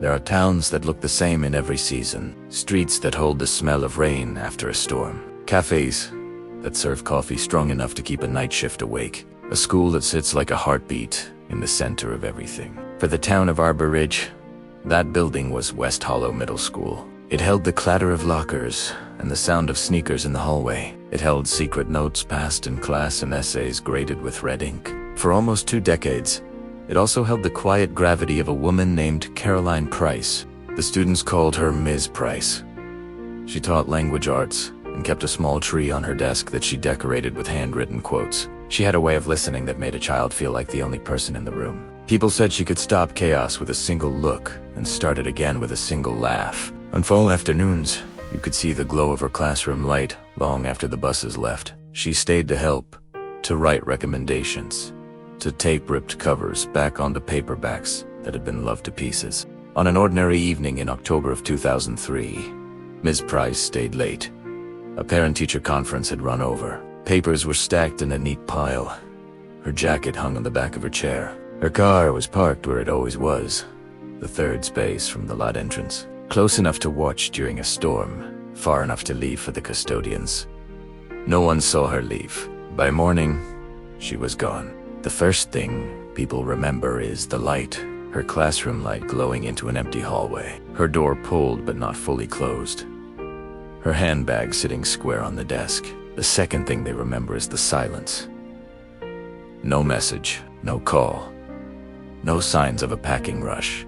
There are towns that look the same in every season, streets that hold the smell of rain after a storm, cafes that serve coffee strong enough to keep a night shift awake, a school that sits like a heartbeat in the center of everything. For the town of Arbor Ridge, that building was West Hollow Middle School. It held the clatter of lockers and the sound of sneakers in the hallway. It held secret notes passed in class and essays graded with red ink. For almost 2 decades, it also held the quiet gravity of a woman named Caroline Price. The students called her Ms. Price. She taught language arts and kept a small tree on her desk that she decorated with handwritten quotes. She had a way of listening that made a child feel like the only person in the room. People said she could stop chaos with a single look and start it again with a single laugh. On fall afternoons, you could see the glow of her classroom light long after the buses left. She stayed to help, to write recommendations, to tape ripped covers back onto paperbacks that had been loved to pieces. On an ordinary evening in October of 2003, Ms. Price stayed late. A parent-teacher conference had run over. Papers were stacked in a neat pile. Her jacket hung on the back of her chair. Her car was parked where it always was, the third space from the lot entrance. Close enough to watch during a storm, far enough to leave for the custodians. No one saw her leave. By morning, she was gone. The first thing people remember is the light, her classroom light glowing into an empty hallway. Her door pulled but not fully closed. Her handbag sitting square on the desk. The second thing they remember is the silence. No message, no call, no signs of a packing rush.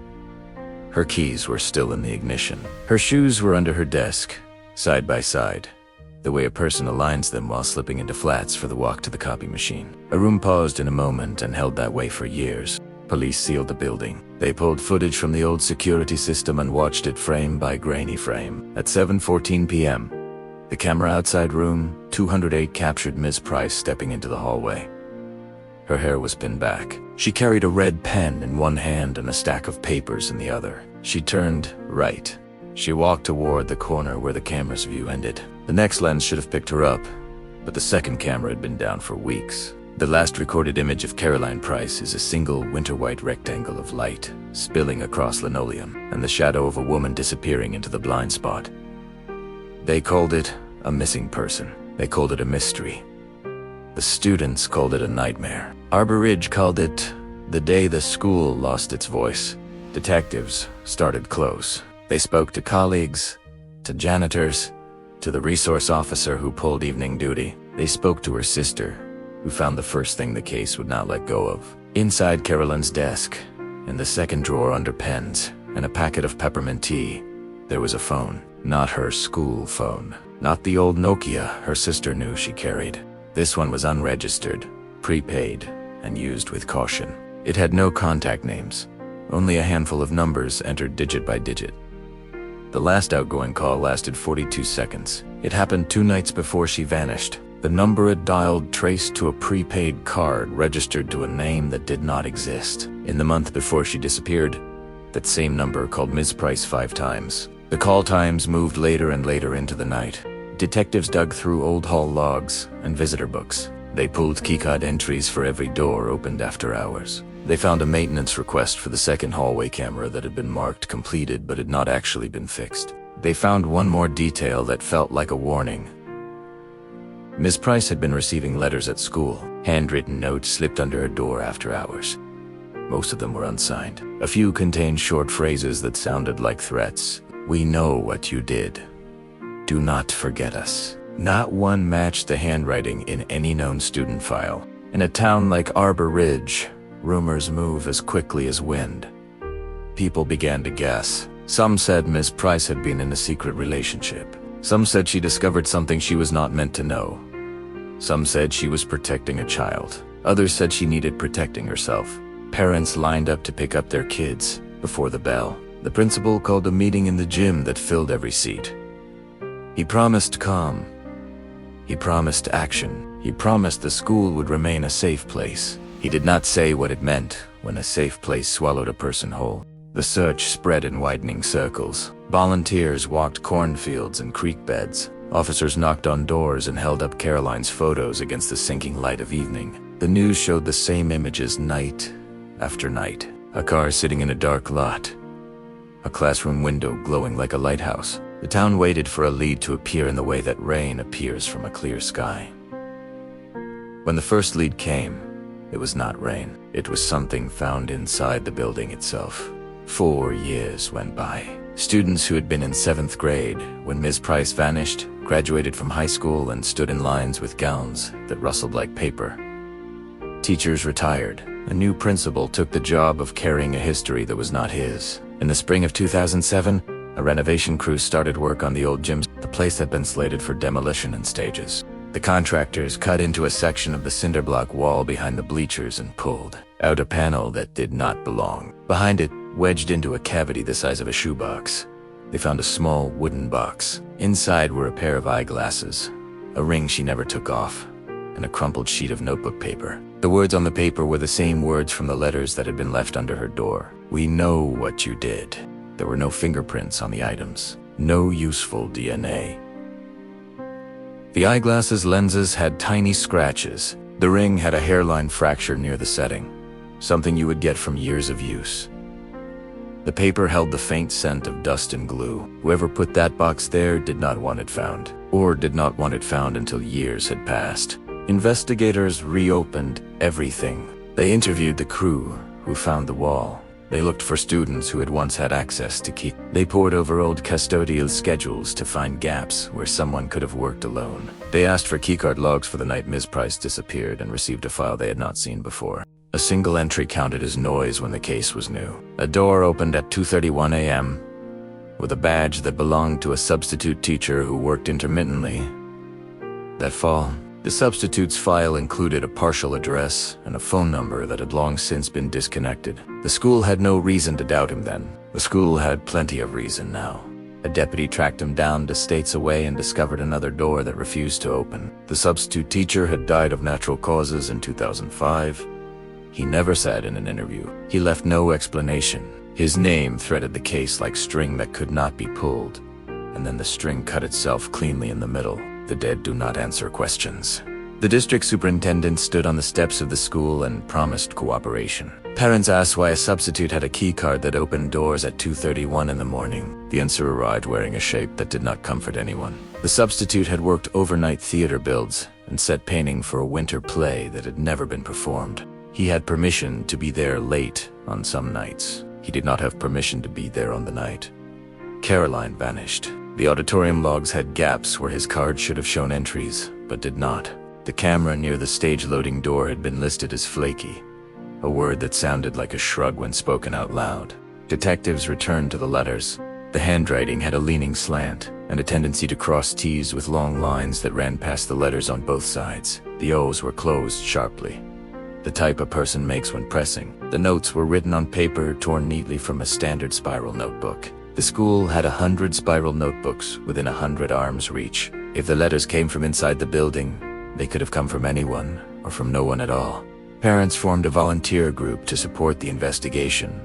Her keys were still in the ignition. Her shoes were under her desk, side by side, the way a person aligns them while slipping into flats for the walk to the copy machine. A room paused in a moment and held that way for years. Police sealed the building. They pulled footage from the old security system and watched it frame by grainy frame. At 7:14 p.m., the camera outside room 208 captured Ms. Price stepping into the hallway. Her hair was pinned back. She carried a red pen in one hand and a stack of papers in the other. She turned right. She walked toward the corner where the camera's view ended. The next lens should have picked her up, but the second camera had been down for weeks. The last recorded image of Caroline Price is a single winter-white rectangle of light spilling across linoleum and the shadow of a woman disappearing into the blind spot. They called it a missing person. They called it a mystery. The students called it a nightmare. Arbor Ridge called it the day the school lost its voice. Detectives started close. They spoke to colleagues, to janitors, to the resource officer who pulled evening duty. They spoke to her sister, who found the first thing the case would not let go of. Inside Caroline's desk, in the second drawer under pens and a packet of peppermint tea, there was a phone. Not her school phone. Not the old Nokia her sister knew she carried. This one was unregistered, prepaid, and used with caution. It had no contact names, only a handful of numbers entered digit by digit. The last outgoing call lasted 42 seconds. It happened 2 nights before she vanished. The number it dialed traced to a prepaid card registered to a name that did not exist. In the month before she disappeared, that same number called Ms. Price 5 times. The call times moved later and later into the night. Detectives dug through old hall logs and visitor books. They pulled keycard entries for every door opened after hours. They found a maintenance request for the second hallway camera that had been marked completed but had not actually been fixed. They found one more detail that felt like a warning. Ms. Price had been receiving letters at school. Handwritten notes slipped under her door after hours. Most of them were unsigned. A few contained short phrases that sounded like threats. "We know what you did. Do not forget us." Not one matched the handwriting in any known student file. In a town like Arbor Ridge, rumors move as quickly as wind. People began to guess. Some said Ms. Price had been in a secret relationship. Some said she discovered something she was not meant to know. Some said she was protecting a child. Others said she needed protecting herself. Parents lined up to pick up their kids before the bell. The principal called a meeting in the gym that filled every seat. He promised calm. He promised action. He promised the school would remain a safe place. He did not say what it meant when a safe place swallowed a person whole. The search spread in widening circles. Volunteers walked cornfields and creek beds. Officers knocked on doors and held up Caroline's photos against the sinking light of evening. The news showed the same images night after night. A car sitting in a dark lot. a classroom window glowing like a lighthouse. The town waited for a lead to appear in the way that rain appears from a clear sky. When the first lead came, it was not rain. It was something found inside the building itself. 4 years went by. Students who had been in 7th grade when Ms. Price vanished graduated from high school and stood in lines with gowns that rustled like paper. Teachers retired. A new principal took the job of carrying a history that was not his. In the spring of 2007, a renovation crew started work on the old gym. The place had been slated for demolition in stages. The contractors cut into a section of the cinder block wall behind the bleachers and pulled out a panel that did not belong. Behind it, wedged into a cavity the size of a shoebox, they found a small wooden box. Inside were a pair of eyeglasses, a ring she never took off, and a crumpled sheet of notebook paper. The words on the paper were the same words from the letters that had been left under her door. "We know what you did." There were no fingerprints on the items, no useful DNA. The eyeglasses' lenses had tiny scratches. The ring had a hairline fracture near the setting, something you would get from years of use. The paper held the faint scent of dust and glue. Whoever put that box there did not want it found, or did not want it found until years had passed. Investigators reopened everything. They interviewed the crew who found the wall. They looked for students who had once had access to key. They pored over old custodial schedules to find gaps where someone could have worked alone. They asked for keycard logs for the night Ms. Price disappeared and received a file they had not seen before. A single entry counted as noise when the case was new. A door opened at 2:31 a.m. with a badge that belonged to a substitute teacher who worked intermittently. That fall, the substitute's file included a partial address and a phone number that had long since been disconnected. The school had no reason to doubt him then. The school had plenty of reason now. A deputy tracked him down to states away and discovered another door that refused to open. The substitute teacher had died of natural causes in 2005. He never said in an interview. He left no explanation. His name threaded the case like string that could not be pulled, and then the string cut itself cleanly in the middle. The dead do not answer questions. The district superintendent stood on the steps of the school and promised cooperation. Parents asked why a substitute had a key card that opened doors at 2:31 in the morning. The answer arrived wearing a shape that did not comfort anyone. The substitute had worked overnight theater builds and set painting for a winter play that had never been performed. He had permission to be there late on some nights. He did not have permission to be there on the night. Caroline vanished. The auditorium logs had gaps where his card should have shown entries, but did not. The camera near the stage loading door had been listed as flaky, a word that sounded like a shrug when spoken out loud. Detectives returned to the letters. The handwriting had a leaning slant and a tendency to cross T's with long lines that ran past the letters on both sides. The O's were closed sharply, the type a person makes when pressing. The notes were written on paper torn neatly from a standard spiral notebook. The school had 100 spiral notebooks within 100 arms reach. If the letters came from inside the building, they could have come from anyone or from no one at all. Parents formed a volunteer group to support the investigation.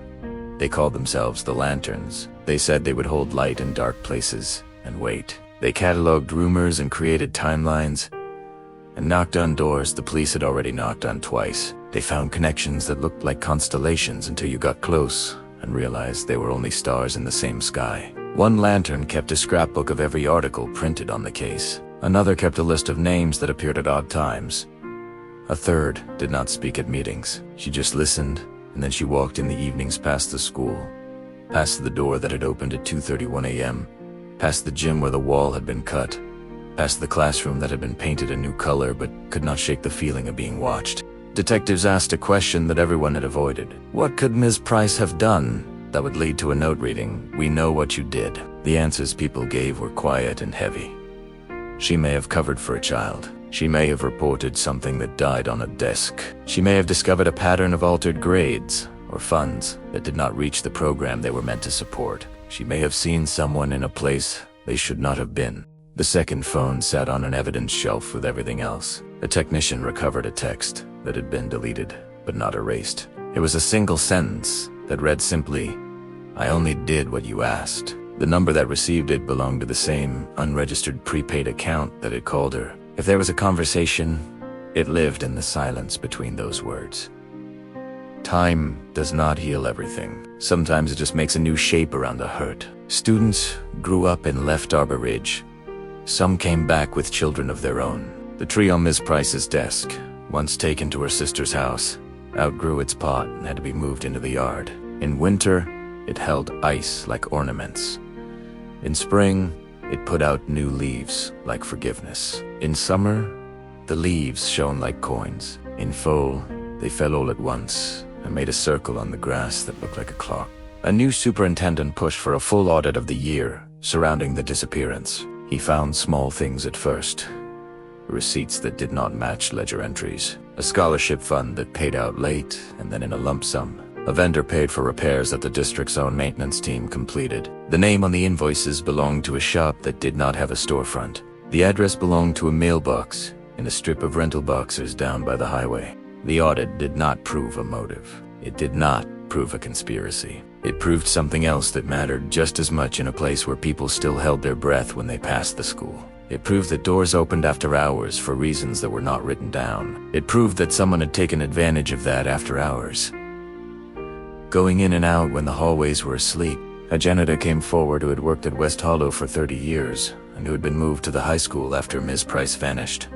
They called themselves the Lanterns. They said they would hold light in dark places and wait. They cataloged rumors and created timelines and knocked on doors the police had already knocked on twice. They found connections that looked like constellations until you got close and realized they were only stars in the same sky. One lantern kept a scrapbook of every article printed on the case. Another kept a list of names that appeared at odd times. A third did not speak at meetings. She just listened, and then she walked in the evenings past the school, past the door that had opened at 2:31 a.m., past the gym where the wall had been cut, past the classroom that had been painted a new color but could not shake the feeling of being watched. Detectives asked a question that everyone had avoided. What could Ms. Price have done that would lead to a note reading, "We know what you did"? The answers people gave were quiet and heavy. She may have covered for a child. She may have reported something that died on a desk. She may have discovered a pattern of altered grades or funds that did not reach the program they were meant to support. She may have seen someone in a place they should not have been. The second phone sat on an evidence shelf with everything else. A technician recovered a text that had been deleted, but not erased. It was a single sentence that read simply, "I only did what you asked." The number that received it belonged to the same unregistered prepaid account that had called her. If there was a conversation, it lived in the silence between those words. Time does not heal everything. Sometimes it just makes a new shape around the hurt. Students grew up and left Arbor Ridge. Some came back with children of their own. The tree on Miss Price's desk, once taken to her sister's house, outgrew its pot and had to be moved into the yard. In winter, it held ice like ornaments. In spring, it put out new leaves like forgiveness. In summer, the leaves shone like coins. In fall, they fell all at once and made a circle on the grass that looked like a clock. A new superintendent pushed for a full audit of the year surrounding the disappearance. He found small things at first. Receipts that did not match ledger entries. A scholarship fund that paid out late and then in a lump sum. A vendor paid for repairs that the district's own maintenance team completed. The name on the invoices belonged to a shop that did not have a storefront. The address belonged to a mailbox in a strip of rental boxes down by the highway. The audit did not prove a motive. It did not prove a conspiracy. It proved something else that mattered just as much in a place where people still held their breath when they passed the school. It proved that doors opened after hours for reasons that were not written down. It proved that someone had taken advantage of that after hours, going in and out when the hallways were asleep. A janitor came forward who had worked at West Hollow for 30 years and who had been moved to the high school after Ms. Price vanished.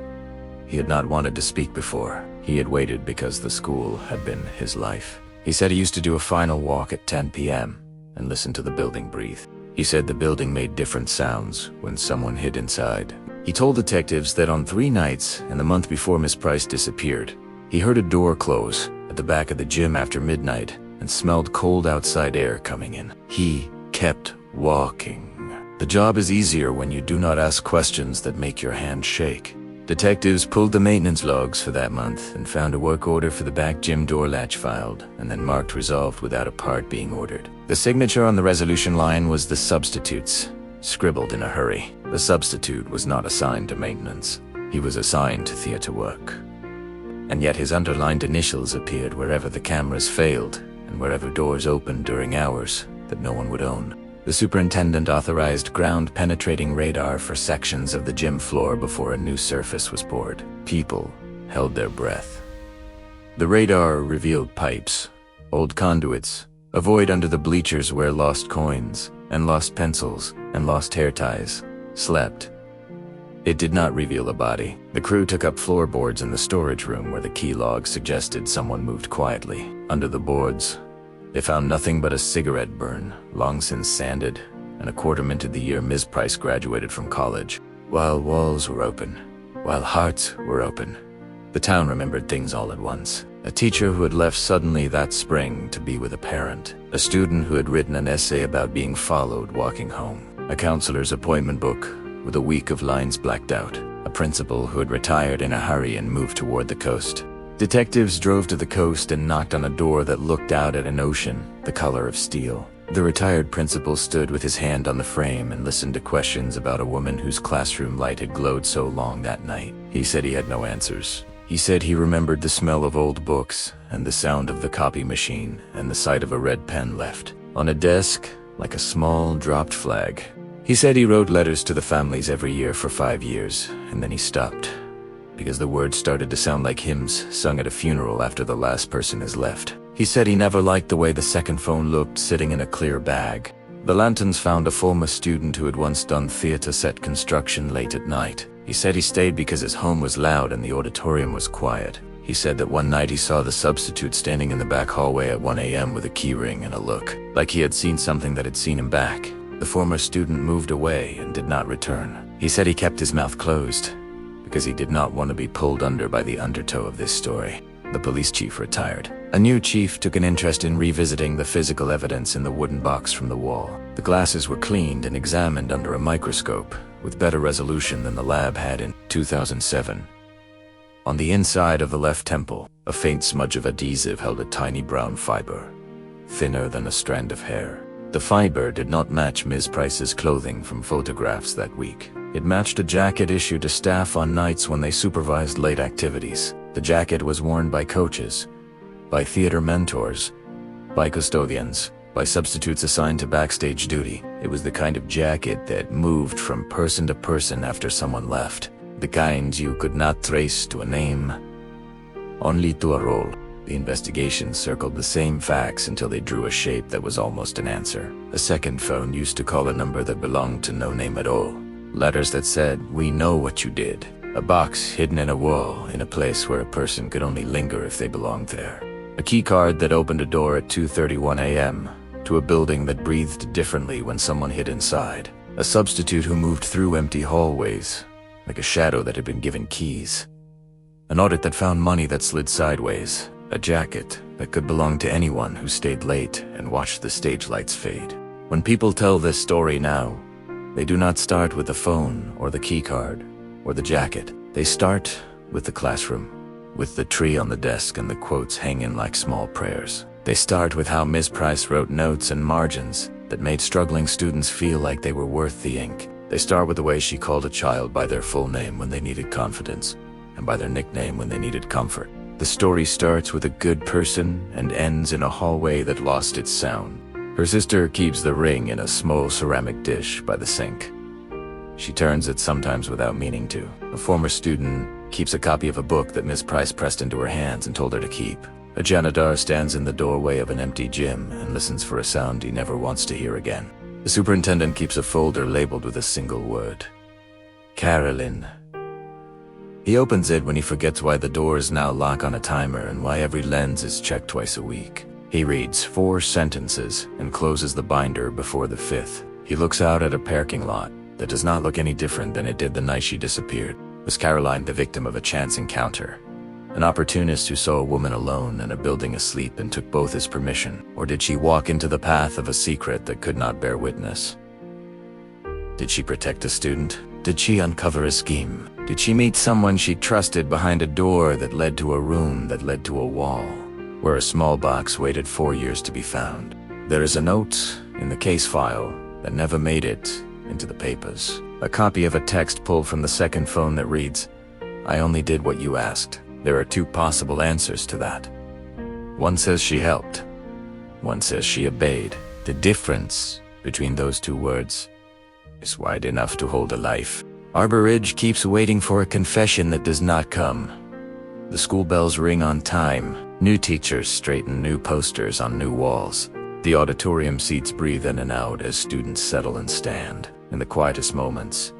He had not wanted to speak before. He had waited because the school had been his life. He said he used to do a final walk at 10 p.m. and listen to the building breathe. He said the building made different sounds when someone hid inside. He told detectives that on 3 nights in the month before Miss Price disappeared, he heard a door close at the back of the gym after midnight and smelled cold outside air coming in. He kept walking. The job is easier when you do not ask questions that make your hand shake. Detectives pulled the maintenance logs for that month and found a work order for the back gym door latch filed and then marked resolved without a part being ordered. The signature on the resolution line was the substitute's, scribbled in a hurry. The substitute was not assigned to maintenance. He was assigned to theater work. And yet his underlined initials appeared wherever the cameras failed and wherever doors opened during hours that no one would own. The superintendent authorized ground-penetrating radar for sections of the gym floor before a new surface was poured. People held their breath. The radar revealed pipes, old conduits, a void under the bleachers where lost coins, and lost pencils, and lost hair ties slept. It did not reveal a body. The crew took up floorboards in the storage room where the key log suggested someone moved quietly. Under the boards, they found nothing but a cigarette burn, long since sanded, and a quarter minted the year Ms. Price graduated from college. While walls were open, while hearts were open, the town remembered things all at once. A teacher who had left suddenly that spring to be with a parent. A student who had written an essay about being followed walking home. A counselor's appointment book with a week of lines blacked out. A principal who had retired in a hurry and moved toward the coast. Detectives drove to the coast and knocked on a door that looked out at an ocean, the color of steel. The retired principal stood with his hand on the frame and listened to questions about a woman whose classroom light had glowed so long that night. He said he had no answers. He said he remembered the smell of old books and the sound of the copy machine and the sight of a red pen left on a desk like a small dropped flag. He said he wrote letters to the families every year for 5 years, and then he stopped, because the words started to sound like hymns sung at a funeral after the last person has left. He said he never liked the way the second phone looked sitting in a clear bag. The Lantons found a former student who had once done theater set construction late at night. He said he stayed because his home was loud and the auditorium was quiet. He said that one night he saw the substitute standing in the back hallway at 1 a.m. with a key ring and a look, like he had seen something that had seen him back. The former student moved away and did not return. He said he kept his mouth closed because he did not want to be pulled under by the undertow of this story. The police chief retired. A new chief took an interest in revisiting the physical evidence in the wooden box from the wall. The glasses were cleaned and examined under a microscope with better resolution than the lab had in 2007. On the inside of the left temple, a faint smudge of adhesive held a tiny brown fiber, thinner than a strand of hair. The fiber did not match Ms. Price's clothing from photographs that week. It matched a jacket issued to staff on nights when they supervised late activities. The jacket was worn by coaches, by theater mentors, by custodians, by substitutes assigned to backstage duty. It was the kind of jacket that moved from person to person after someone left. The kind you could not trace to a name, only to a role. The investigation circled the same facts until they drew a shape that was almost an answer. A second phone used to call a number that belonged to no name at all. Letters that said, "We know what you did." A box hidden in a wall in a place where a person could only linger if they belonged there. A keycard that opened a door at 2:31 a.m. to a building that breathed differently when someone hid inside. A substitute who moved through empty hallways, like a shadow that had been given keys. An audit that found money that slid sideways. A jacket that could belong to anyone who stayed late and watched the stage lights fade. When people tell this story now, they do not start with the phone or the keycard or the jacket. They start with the classroom, with the tree on the desk and the quotes hanging like small prayers. They start with how Ms. Price wrote notes and margins that made struggling students feel like they were worth the ink. They start with the way she called a child by their full name when they needed confidence, and by their nickname when they needed comfort. The story starts with a good person and ends in a hallway that lost its sound. Her sister keeps the ring in a small ceramic dish by the sink. She turns it sometimes without meaning to. A former student keeps a copy of a book that Miss Price pressed into her hands and told her to keep. A janitor stands in the doorway of an empty gym and listens for a sound he never wants to hear again. The superintendent keeps a folder labeled with a single word: Carolyn. He opens it when he forgets why the doors now lock on a timer and why every lens is checked twice a week. He reads 4 sentences and closes the binder before the 5th. He looks out at a parking lot that does not look any different than it did the night she disappeared. Was Caroline the victim of a chance encounter? An opportunist who saw a woman alone in a building asleep and took both his permission? Or did she walk into the path of a secret that could not bear witness? Did she protect a student? Did she uncover a scheme? Did she meet someone she trusted behind a door that led to a room that led to a wall, where a small box waited 4 years to be found? There is a note in the case file that never made it into the papers. A copy of a text pulled from the second phone that reads, "I only did what you asked." There are 2 possible answers to that. One says she helped. One says she obeyed. The difference between those 2 words is wide enough to hold a life. Arbor Ridge keeps waiting for a confession that does not come. The school bells ring on time. New teachers straighten new posters on new walls. The auditorium seats breathe in and out as students settle and stand. In the quietest moments,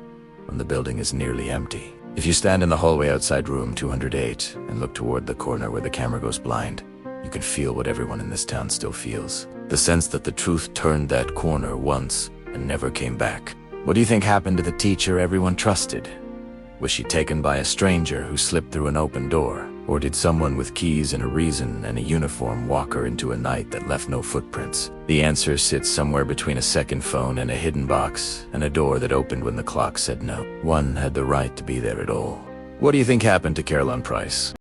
when the building is nearly empty. If you stand in the hallway outside room 208 and look toward the corner where the camera goes blind, you can feel what everyone in this town still feels. The sense that the truth turned that corner once and never came back. What do you think happened to the teacher everyone trusted? Was she taken by a stranger who slipped through an open door? Or did someone with keys and a reason and a uniform walk her into a night that left no footprints? The answer sits somewhere between a second phone and a hidden box, and a door that opened when the clock said no. One had the right to be there at all. What do you think happened to Caroline Price?